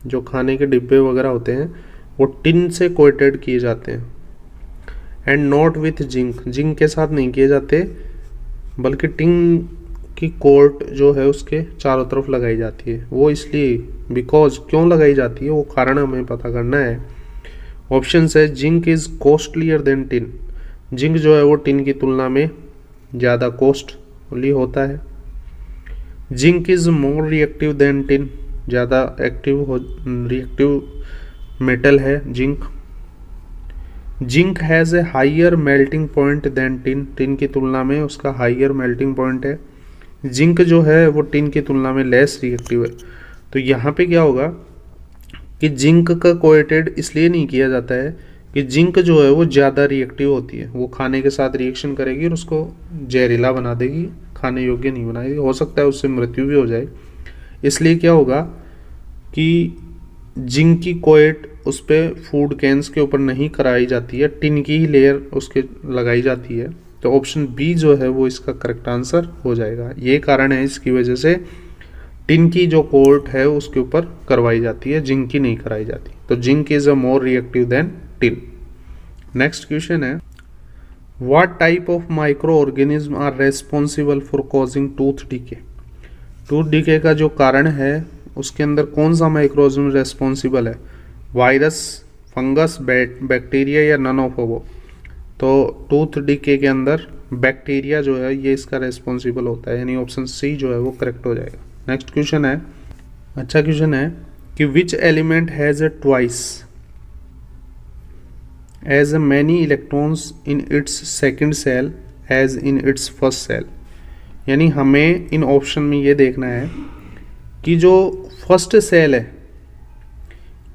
A: जो खाने के डिब्बे वगैरह होते हैं वो टिन से कोटेड किए जाते हैं। And not with zinc, zinc के साथ नहीं किए जाते बल्कि टिन की कोट जो है उसके चारों तरफ लगाई जाती है। वो इसलिए बिकॉज क्यों लगाई जाती है वो कारण हमें पता करना है। ऑप्शन है zinc is costlier then tin, zinc जो है वो टिन की तुलना में ज़्यादा कॉस्टली होता है। Zinc is more reactive than tin, ज़्यादा रिएक्टिव मेटल है zinc. Zinc has a higher melting point then tin, tin की तुलना में उसका हाइयर मेल्टिंग पॉइंट है। जिंक जो है वो टिन की तुलना में लेस रिएक्टिव है। तो यहाँ पे क्या होगा कि जिंक का कोटेड इसलिए नहीं किया जाता है कि जिंक जो है वो ज़्यादा रिएक्टिव होती है, वो खाने के साथ रिएक्शन करेगी और उसको जहरीला बना देगी, खाने योग्य नहीं बनाएगी, हो सकता है उससे मृत्यु भी हो जाए। इसलिए क्या होगा कि जिंक की कोट उस पर फूड कैंस के ऊपर नहीं कराई जाती है, टिन की ही लेयर उसके लगाई जाती है। तो ऑप्शन बी जो है वो इसका करेक्ट आंसर हो जाएगा। ये कारण है इसकी वजह से टिन की जो कोट है उसके ऊपर करवाई जाती है, जिंक की नहीं कराई जाती। तो zinc is a more reactive than tin. Next question है what type of micro organism are responsible for causing tooth decay. Tooth decay का जो कारण है उसके अंदर कौन सा माइक्रो ऑर्गेनिज्म रेस्पॉन्सिबल है, वायरस, फंगस, बैक्टीरिया या नन ऑफ वो। तो टूथ डीके के अंदर बैक्टीरिया जो है ये इसका रेस्पॉन्सिबल होता है, यानी ऑप्शन सी जो है वो करेक्ट हो जाएगा। नेक्स्ट क्वेश्चन है, अच्छा क्वेश्चन है कि which element has a twice as many electrons in its second shell as in its first shell. यानी हमें इन ऑप्शन में ये देखना है कि जो फर्स्ट सेल है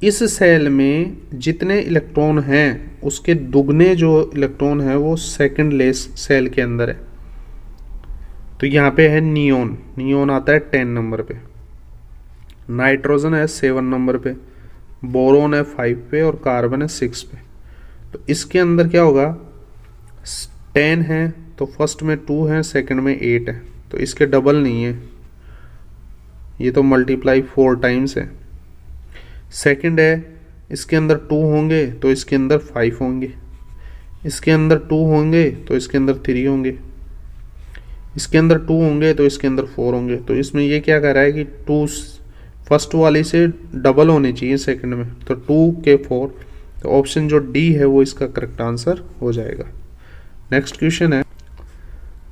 A: इस सेल में जितने इलेक्ट्रॉन हैं उसके दुगने जो इलेक्ट्रॉन है वो सेकंड लेस सेल के अंदर है। तो यहाँ पे है नियोन, नियोन आता है 10 नंबर पे, नाइट्रोजन है 7 नंबर पे, बोरोन है 5 पे और कार्बन है 6 पे। तो इसके अंदर क्या होगा, 10 है तो फर्स्ट में 2 है, सेकंड में 8 है, तो इसके डबल नहीं है, ये तो मल्टीप्लाई 4 टाइम्स है। सेकंड है, इसके अंदर 2 होंगे तो इसके अंदर 5 होंगे, इसके अंदर 2 होंगे तो इसके अंदर 3 होंगे, इसके अंदर 2 होंगे तो इसके अंदर 4 होंगे। तो इसमें ये क्या कह रहा है कि 2 फर्स्ट वाली से डबल होने चाहिए सेकंड में, तो 2 के 4, तो ऑप्शन जो डी है वो इसका करेक्ट आंसर हो जाएगा। नेक्स्ट क्वेश्चन है,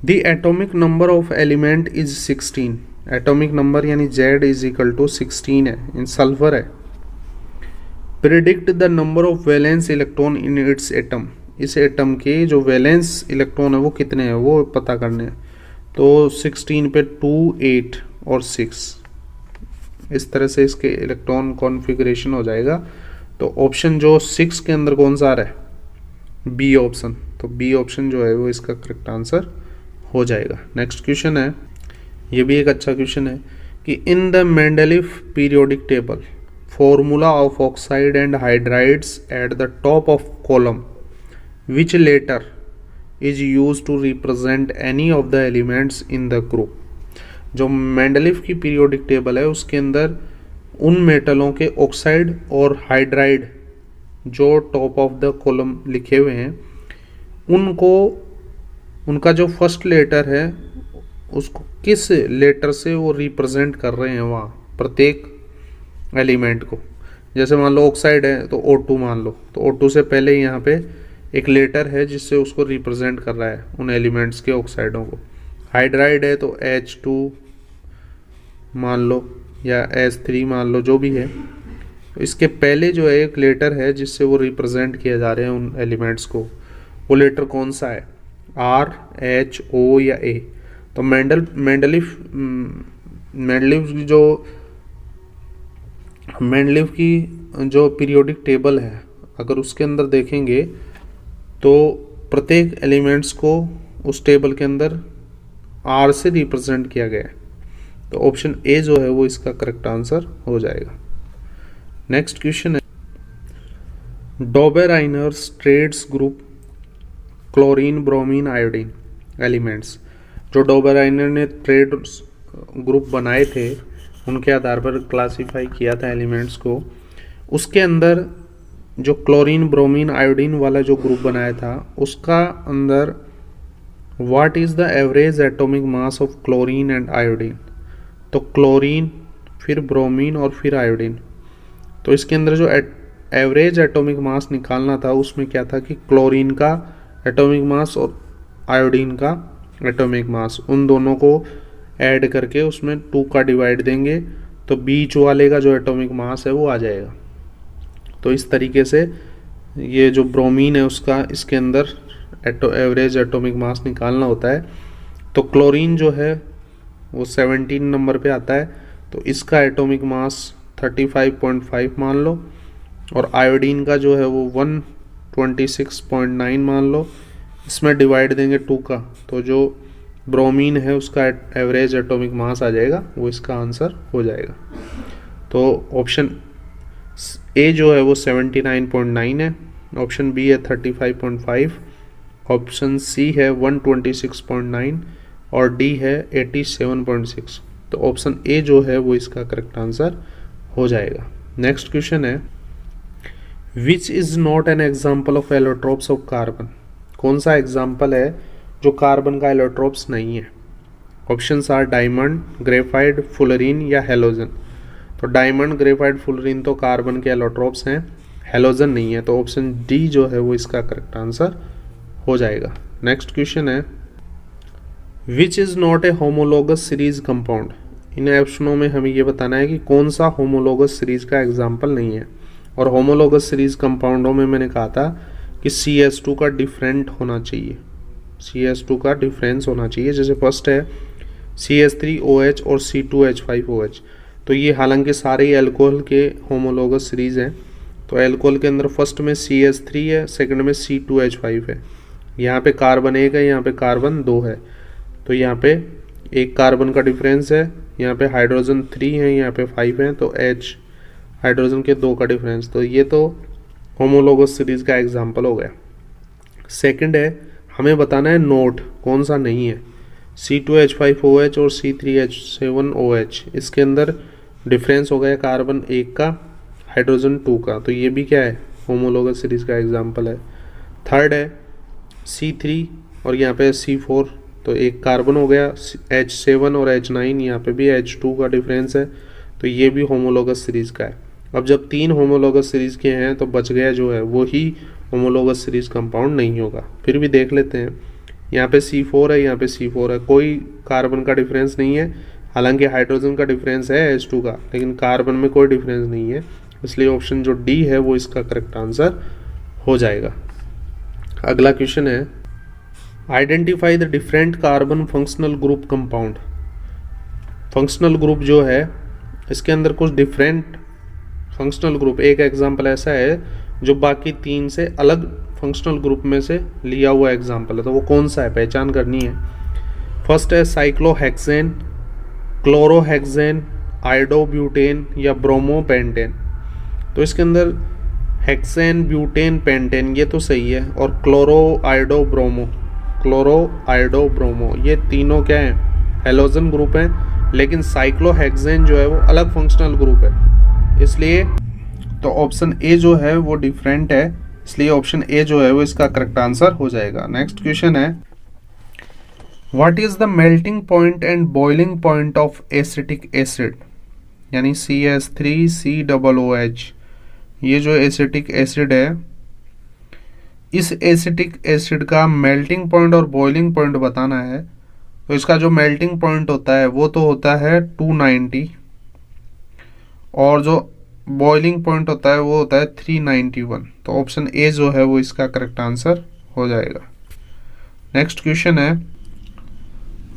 A: the atomic number of element is 16। Atomic number यानी Z इज इक्वल टू 16 है, इन सल्फर है। Predict the number of valence electron in its atom. इस एटम के जो वैलेंस इलेक्ट्रॉन है वो कितने हैं वो पता करने हैं। तो 16 पे 2, 8 और 6, इस तरह से इसके इलेक्ट्रॉन कॉन्फ़िगरेशन हो जाएगा। तो ऑप्शन जो 6 के अंदर कौन सा आ रहा है, बी ऑप्शन। तो बी ऑप्शन जो है वो इसका करेक्ट आंसर हो जाएगा। नेक्स्ट क्वेश्चन है, ये भी एक अच्छा क्वेश्चन है कि in the Mendeleev periodic table formula of oxide and hydrides at the top of column which letter is used to represent any of the elements in the group। जो Mendeleev की periodic table है उसके अंदर उन मेटलों के oxide और hydride जो top of the column लिखे हुए हैं उनको, उनका जो फर्स्ट लेटर है उसको किस लेटर से वो रिप्रेजेंट कर रहे हैं वहाँ प्रत्येक एलिमेंट को। जैसे मान लो ऑक्साइड है तो O2 मान लो, तो O2 से पहले यहाँ पे एक लेटर है जिससे उसको रिप्रेजेंट कर रहा है उन एलिमेंट्स के ऑक्साइडों को। हाइड्राइड है तो H2 मान लो या H3 मान लो, जो भी है, तो इसके पहले जो है एक लेटर है जिससे वो रिप्रेजेंट किए जा रहे हैं उन एलिमेंट्स को, वो लेटर कौन सा है, R, H, O या A। तो मेंडलीफ की जो पीरियोडिक टेबल है अगर उसके अंदर देखेंगे तो प्रत्येक एलिमेंट्स को उस टेबल के अंदर R से रिप्रेजेंट किया गया है। तो ऑप्शन ए जो है वो इसका करेक्ट आंसर हो जाएगा। नेक्स्ट क्वेश्चन है, Dobereiner's triads group chlorine, bromine, iodine elements. जो डॉबेराइनर ने ट्रेड ग्रुप बनाए थे उनके आधार पर क्लासिफाई किया था एलिमेंट्स को, उसके अंदर जो क्लोरीन, ब्रोमीन, आयोडीन वाला जो ग्रुप बनाया था उसका अंदर what is the average atomic mass of chlorine and iodine. तो क्लोरीन, फिर ब्रोमीन और फिर आयोडीन। तो इसके अंदर जो एवरेज एटॉमिक मास निकालना था उसमें क्या था कि क्लोरीन का एटॉमिक मास और आयोडीन का एटॉमिक मास, उन दोनों को ऐड करके उसमें 2 का डिवाइड देंगे तो बीच वाले का जो एटॉमिक मास है वो आ जाएगा। तो इस तरीके से ये जो ब्रोमीन है उसका इसके अंदर एवरेज एटॉमिक मास निकालना होता है। तो क्लोरीन जो है वो 17 नंबर पे आता है, तो इसका एटॉमिक मास 35.5 मान लो, और आयोडीन का जो है वो 126.9 मान लो। इसमें डिवाइड देंगे 2 का, तो जो ब्रोमीन है उसका एवरेज एटॉमिक मास आ जाएगा, वो इसका आंसर हो जाएगा। तो ऑप्शन ए जो है वो 79.9 है, ऑप्शन बी है 35.5, ऑप्शन सी है 126.9 और डी है 87.6। तो ऑप्शन ए जो है वो इसका करेक्ट आंसर हो जाएगा। नेक्स्ट क्वेश्चन है, which is not an example of allotropes of carbon. कौन सा एग्जाम्पल है जो कार्बन का एलोट्रोप्स नहीं है। Options are diamond, graphite, fullerene या हेलोजन। तो डायमंड, ग्रेफाइट, फुलरीन तो कार्बन के एलोट्रोप्स हैं, हेलोजन नहीं है, तो ऑप्शन डी जो है वो इसका करेक्ट आंसर हो जाएगा। नेक्स्ट क्वेश्चन है, which is not a homologous series compound. इन ऑप्शनों में हमें ये बताना है कि कौन सा होमोलोगस सीरीज का एग्जाम्पल नहीं है। और होमोलोगस सीरीज कंपाउंडों में मैंने कहा था कि CH2 का डिफरेंट होना चाहिए, CH2 का डिफरेंस होना चाहिए। जैसे फर्स्ट है CH3OH और C2H5OH। तो ये हालांकि सारे एल्कोहल के होमोलोगस सीरीज हैं। तो एल्कोहल के अंदर फर्स्ट में CH3 है, सेकंड में C2H5 है। यहाँ पे कार्बन 1 है, यहाँ पे कार्बन 2 है। तो यहाँ पे एक कार्बन का डिफरेंस है, यहाँ पे हाइड्रोजन 3 है, यहाँ पे 5 है, तो H हाइड्रोजन के 2 का डिफरेंस। तो ये तो होमोलोगस सीरीज का एग्जाम्पल हो गया। सेकंड है, हमें बताना है नोट कौन सा नहीं है। C2H5OH और C3H7OH, इसके अंदर डिफरेंस हो गया कार्बन 1 का, हाइड्रोजन 2 का। तो ये भी क्या है, होमोलोगस सीरीज का एग्जाम्पल है। थर्ड है C3 और यहाँ पे C4, तो एक कार्बन हो गया। H7 और H9, यहाँ पे भी H2 का डिफरेंस है, तो ये भी होमोलोगस सीरीज का है। अब जब 3 होमोलोगस सीरीज के हैं तो बच गया जो है वो ही होमोलोगस सीरीज कंपाउंड नहीं होगा। फिर भी देख लेते हैं, यहाँ पे C4 है, यहाँ पे C4 है, कोई कार्बन का डिफरेंस नहीं है। हालांकि हाइड्रोजन का डिफरेंस है H2 का, लेकिन कार्बन में कोई डिफरेंस नहीं है, इसलिए ऑप्शन जो डी है वो इसका करेक्ट आंसर हो जाएगा। अगला क्वेश्चन है, identify the different carbon functional group compound. Functional group जो है इसके अंदर कुछ डिफरेंट फंक्शनल ग्रुप, एक एग्जांपल ऐसा है जो बाकी 3 से अलग फंक्शनल ग्रुप में से लिया हुआ एग्जांपल है, तो वो कौन सा है, पहचान करनी है। फर्स्ट है साइक्लोहेक्सेन, क्लोरोहेक्सेन, आयोडोब्यूटेन या ब्रोमोपेंटेन। तो इसके अंदर हेक्सेन, ब्यूटेन, पेंटेन ये तो सही है, और क्लोरो आयोडो ब्रोमो ये तीनों क्या हैं, हेलोजन ग्रुप हैं। लेकिन साइक्लोहेक्सेन जो है वो अलग फंक्शनल ग्रुप है, इसलिए तो ऑप्शन ए जो है वो डिफरेंट है, इसलिए ऑप्शन ए जो है वो इसका करेक्ट आंसर हो जाएगा। नेक्स्ट क्वेश्चन है, what is the melting point and boiling point of acetic acid, यानी CH3COOH। ये जो एसिटिक एसिड है, इस एसिटिक एसिड का मेल्टिंग पॉइंट और बॉइलिंग पॉइंट बताना है। तो इसका जो मेल्टिंग पॉइंट होता है वो तो होता है 290, और जो बॉइलिंग पॉइंट होता है वो होता है 391। तो ऑप्शन ए जो है वो इसका करेक्ट आंसर हो जाएगा। नेक्स्ट क्वेश्चन है,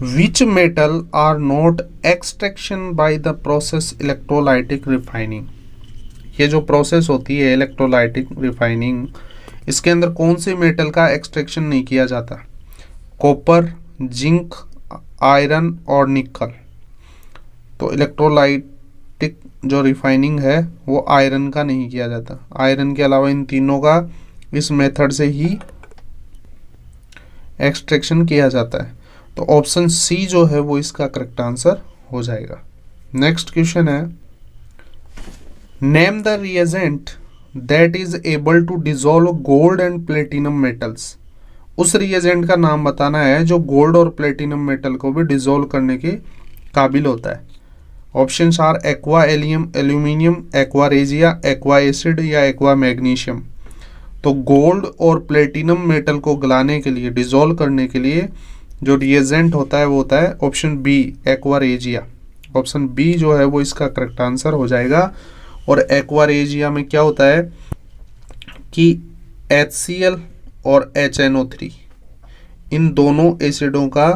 A: which metal are not extraction by the process electrolytic refining. ये जो प्रोसेस होती है इलेक्ट्रोलाइटिक रिफाइनिंग, इसके अंदर कौन सी मेटल का एक्सट्रैक्शन नहीं किया जाता। कॉपर, जिंक, आयरन और निकल। तो इलेक्ट्रोलाइटिक जो रिफाइनिंग है वो आयरन का नहीं किया जाता। आयरन के अलावा इन तीनों का इस मेथड से ही एक्सट्रैक्शन किया जाता है। तो ऑप्शन सी जो है वो इसका करेक्ट आंसर हो जाएगा। नेक्स्ट क्वेश्चन है, name the reagent that is able to dissolve gold and platinum metals. उस रिएजेंट का नाम बताना है जो गोल्ड और प्लेटिनम मेटल को भी डिसॉल्व करने के काबिल होता है। Options are aqua aluminium, aqua regia, aqua acid या एक्वा मैग्नीशियम। तो गोल्ड और प्लेटिनम मेटल को गलाने के लिए, डिसॉल्व करने के लिए जो रिएजेंट होता है वो होता है option B, aqua regia. Option B जो है वो इसका करेक्ट आंसर हो जाएगा। और एक्वा रेजिया में क्या होता है कि HCl और HNO3 इन दोनों एसिडों का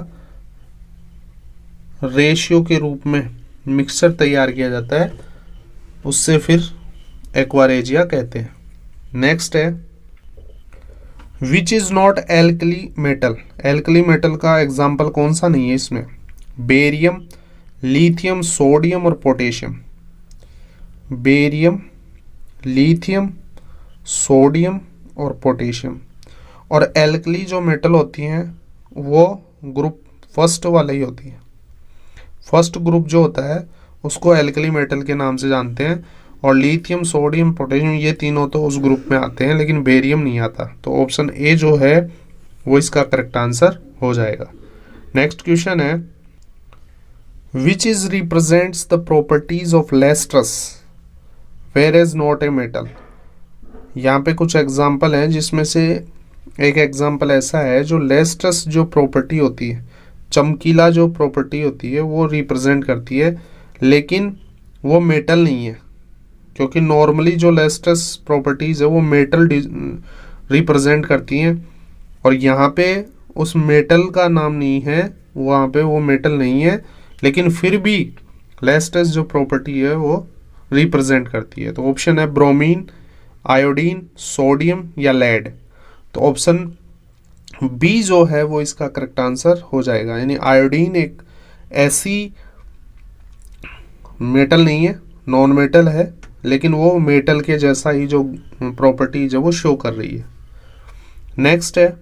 A: रेशियो के रूप में मिक्सचर तैयार किया जाता है, उससे फिर एक्वा रेजिया कहते हैं। नेक्स्ट है, which is not alkali metal. Alkali metal का एग्जाम्पल कौन सा नहीं है इसमें, बेरियम, लिथियम, सोडियम और पोटेशियम। बेरियम, लिथियम, सोडियम और पोटेशियम। और एल्कली जो मेटल होती हैं वो ग्रुप फर्स्ट वाले ही होती है। फर्स्ट ग्रुप जो होता है उसको एल्कली मेटल के नाम से जानते हैं। और लिथियम, सोडियम, पोटेशियम ये तीनों तो उस ग्रुप में आते हैं, लेकिन बेरियम नहीं आता। तो ऑप्शन ए जो है वो इसका करेक्ट आंसर हो जाएगा। नेक्स्ट क्वेश्चन है, which is represents the properties of lustrous where is not a metal. यहाँ पे कुछ एग्जाम्पल हैं, जिसमें से एक एग्जाम्पल ऐसा है जो लेस्ट्रस जो प्रॉपर्टी होती है, चमकीला जो प्रॉपर्टी होती है वो रिप्रेजेंट करती है, लेकिन वो मेटल नहीं है। क्योंकि नॉर्मली जो लेस्ट्रस प्रॉपर्टीज़ है वो मेटल रिप्रेजेंट करती हैं, और यहाँ पे उस मेटल का नाम नहीं है, वहाँ पे वो मेटल नहीं है, लेकिन फिर भी लेस टेस्ट जो प्रॉपर्टी है वो रिप्रेजेंट करती है। तो ऑप्शन है ब्रोमीन, आयोडीन, सोडियम या लेड। तो ऑप्शन बी जो है वो इसका करेक्ट आंसर हो जाएगा, यानी आयोडीन एक ऐसी मेटल नहीं है, नॉन मेटल है, लेकिन वो मेटल के जैसा ही जो प्रॉपर्टीज है वो शो कर रही है। नेक्स्ट है,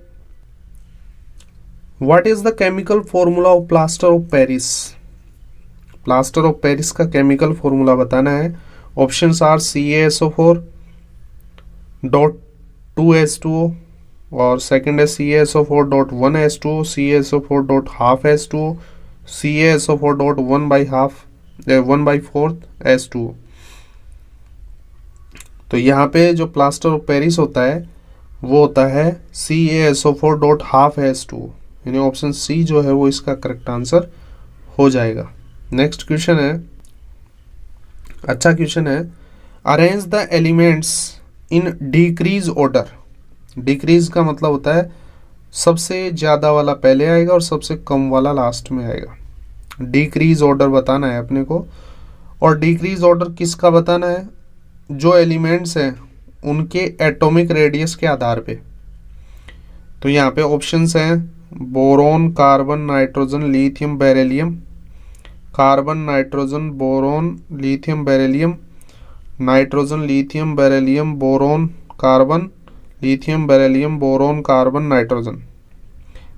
A: what is the chemical formula of plaster of Paris. Plaster of Paris का केमिकल फॉर्मूला बताना है। Options are CaSO4 dot 2H2O, और सेकंड है CaSO4 dot 1H2O, CaSO4 dot half H2O, CaSO4 dot 1/4 H2O। तो यहाँ पे जो प्लास्टर ऑफ पेरिस होता है वो होता है CaSO4 डॉट हाफ H2O, यानी ऑप्शन सी जो है वो इसका करेक्ट आंसर हो जाएगा। नेक्स्ट क्वेश्चन है, अच्छा क्वेश्चन है, arrange the elements in decrease order. Decrease का मतलब होता है सबसे ज़्यादा वाला पहले आएगा और सबसे कम वाला लास्ट में आएगा। डिक्रीज ऑर्डर बताना है अपने को, और डिक्रीज ऑर्डर किसका बताना है, जो एलिमेंट्स हैं उनके एटॉमिक रेडियस के आधार पे। तो यहाँ पे ऑप्शंस हैं boron, carbon, nitrogen, lithium, beryllium. Carbon, nitrogen, boron, lithium, beryllium, nitrogen, lithium, beryllium, boron, carbon, lithium, beryllium, boron, carbon, nitrogen.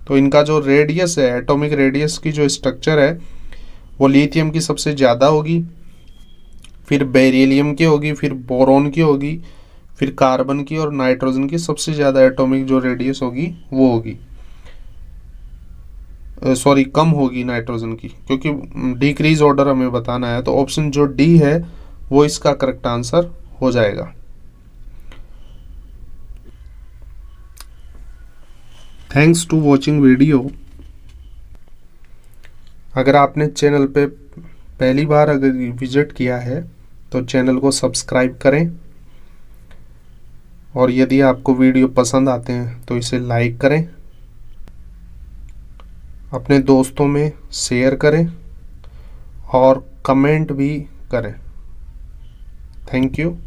A: तो इनका जो रेडियस है, एटॉमिक रेडियस की जो स्ट्रक्चर है वो लिथियम की सबसे ज़्यादा होगी, फिर बेरिलियम की होगी, फिर बोरोन की होगी, फिर कार्बन की, और नाइट्रोजन की सबसे ज़्यादा एटॉमिक जो रेडियस होगी वो होगी, सॉरी कम होगी नाइट्रोजन की, क्योंकि डिक्रीज ऑर्डर हमें बताना है। तो ऑप्शन जो डी है वो इसका करेक्ट आंसर हो जाएगा। Thanks to watching video. अगर आपने चैनल पे पहली बार अगर विजिट किया है तो चैनल को सब्सक्राइब करें, और यदि आपको वीडियो पसंद आते हैं तो इसे लाइक करें, अपने दोस्तों में शेयर करें और कमेंट भी करें। Thank you.